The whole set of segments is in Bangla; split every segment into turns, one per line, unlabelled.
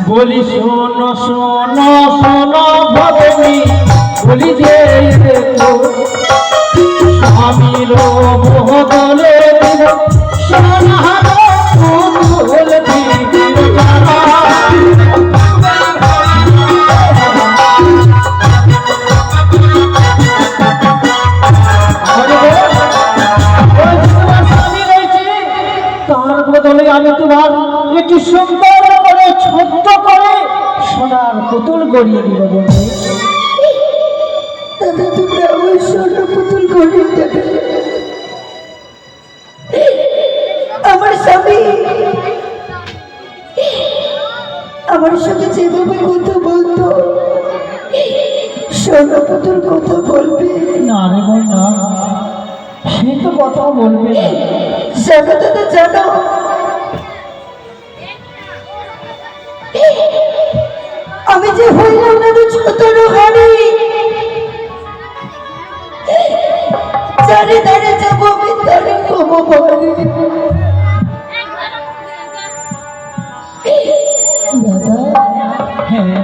বলি শোনো শোনো শোনো ভগনী বলি যে স্বামীর বদলে দিল সোনার পুতুল দিদির যারা তার বদলে আমি তোমার একটু সুন্দর করে ছোট্ট করে সোনার পুতুল গড়িয়ে দিব বলে
দাদা তোমরা ওই সোনার পুতুল গড়িয়ে দেবে আমার স্বামী আমার সাথে যেভাবে কথা বলতো সোনার পুতুল কথা বলবে
না রে বোন না সে তো কথা বলবে না
জানো দাদা জানো আমি যে হইলাম না ছোট হারি জানি দাঁড়ে যাবো আমি দাঁড়ে কমো দাদা
হ্যাঁ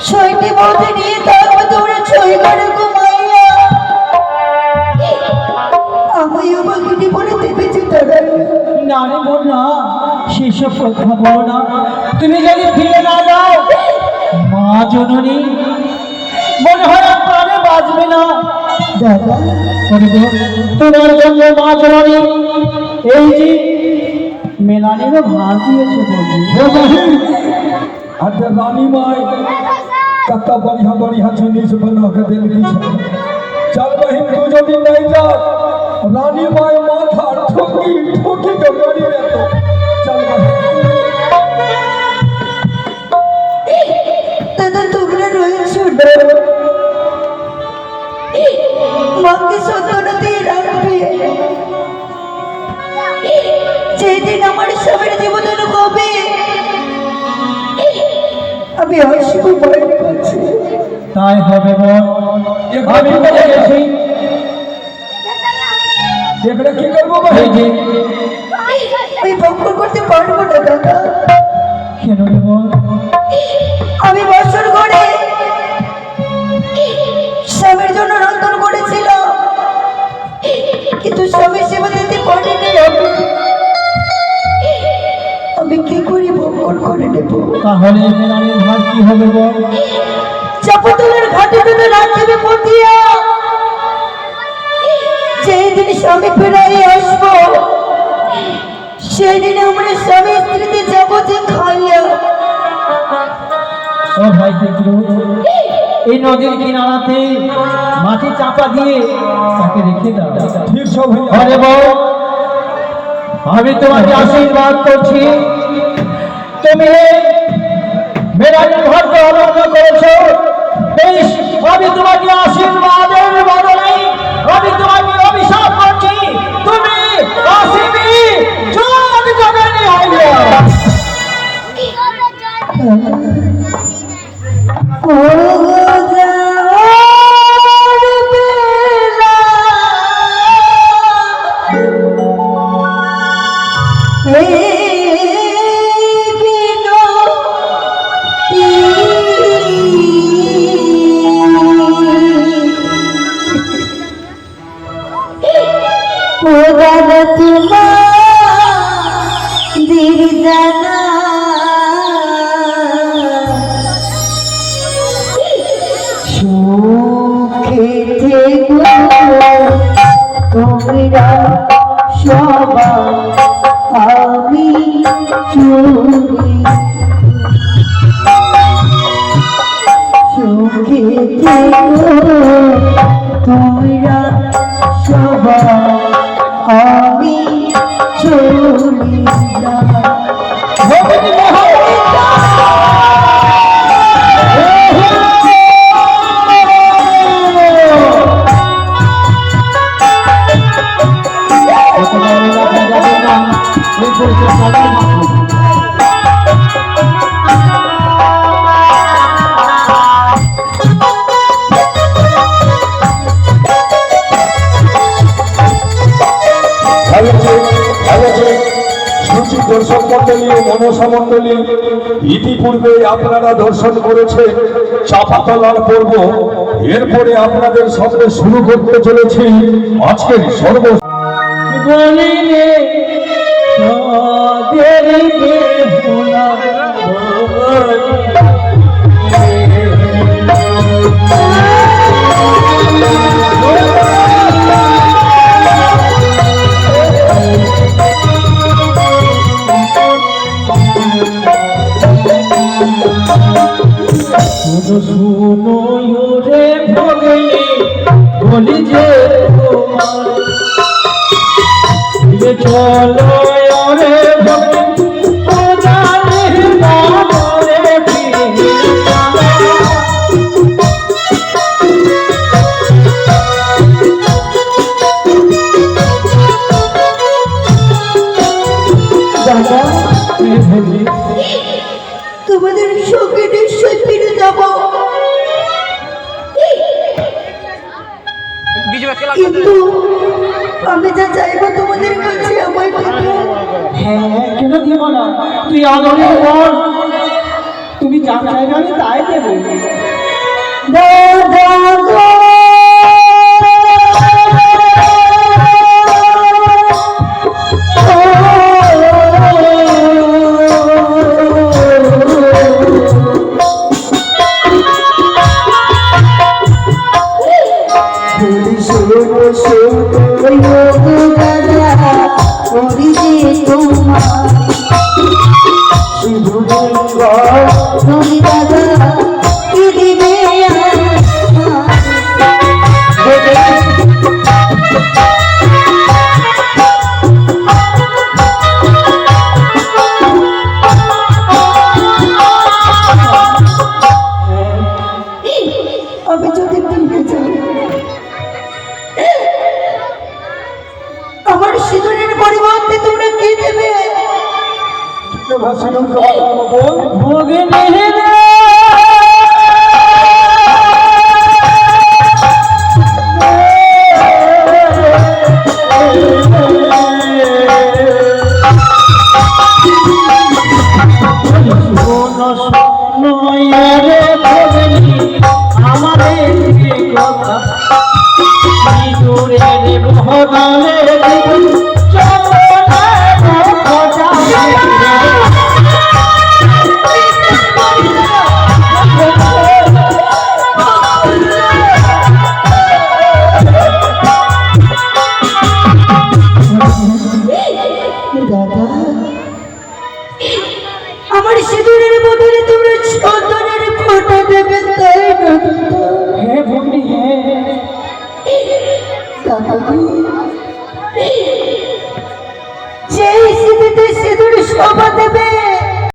ছয়টি বউকে নিয়ে থাকবো তোমরা ছয় ঘরে ঘুমাইয়া আমিও বাকিটি বলে দেবেছি দাদা
না রে বোন না সেসব কথা বলো না তুমি যদি ফিরে না যাও মা জননী মনে হয় আর প্রাণে বাঁচবে না
দাদা
তোমার জন্য মা জননী এই যে মেলানিরও ভার দিয়েছে বলছি
अच्छा रानी माई कत्ता बढ़िया जिनिस बना के दिल की चल बहिन तू जो दिन नहीं जा रानी माई माथा ठोकी ठोकी के गड़ी रहतो चल
দাদা তোমরা রয়েছো মাকে সন্তান দিয়ে রাখবে যেদিন আমার স্বামীর জীবন হবে আমি আসবো বাইরে কাছে
তাই হবে বোন আমি বলে গেছি
देखड़ा की करबो
এই যে
আমি বকর করতে পারবো না দাদা
কেন রে বোন
আমি বছর ঘরে স্বামীর জন্য রন্ধন করেছিলাম কিন্তু স্বামীর সেবা দিতে পারিনি আমি কি করি বকর করে নেব
তাহলে মেলানির ভার কি হবে বোন
চাপাতলের ঘাটে তুমি রাখবে পটিয়া যেই দিন স্বামী ফিরে আসবো সেই দিনে আমরা স্বামী স্ত্রীতে যাবো যে খাইয়া
ও ভাই দেখলো এই নদীর কিনারাতে মাটি চাপা দিয়ে তাকে রেখে দাও
ठीक छो भैया
আরে বোন আমি তোমাকে আশীর্বাদ করছি তুমি মেলানির ঘরকে অলঙ্ঘ করেছো বেশ আমি তোমাকে আশীর্বাদের বদলে আমি তোমাকে অভিশাপ করছি তুমি আসিবি চোখ জগনি হইয়া
তোমরা সবাই আমি চুরি সুখে থেকো তোমরা সবাই আমি চুরি
রুচি দর্শক মন্ডলী ও মনসা মন্ডলী, ইতিপূর্বে আপনারা দর্শন করেছে চাপাতলার পর্ব। এরপরে আপনাদের সামনে শুরু করতে চলেছি আজকের
বলিলে তাদেরকে ভোলা শুনো রে ভগিনী বলি যে তোমার চলো রে ভগিনী
তোমাদের সঙ্গে নিশ্চয় ফিরে যাব, কিন্তু আমি যা চাইবো তোমাদের কাছে আমায় দেবে।
হ্যাঁ, কেন দিব না? তুই আদরের বল, তুমি যা চাইবে আমি তাই দেবো।
আমি যদি ফিরে যাই, আমার সিঁদুরের পরিবর্তে তোমরা কি দেবে?
ভগিনী
আমার সিঁদুরের বদলে তোমরা চন্দনের ফোঁটা দেবে, তাই না?
হ্যাঁ ভগিনী, হ্যাঁ।
যেই স্মৃতিতে সিঁদুর শোভা দেবে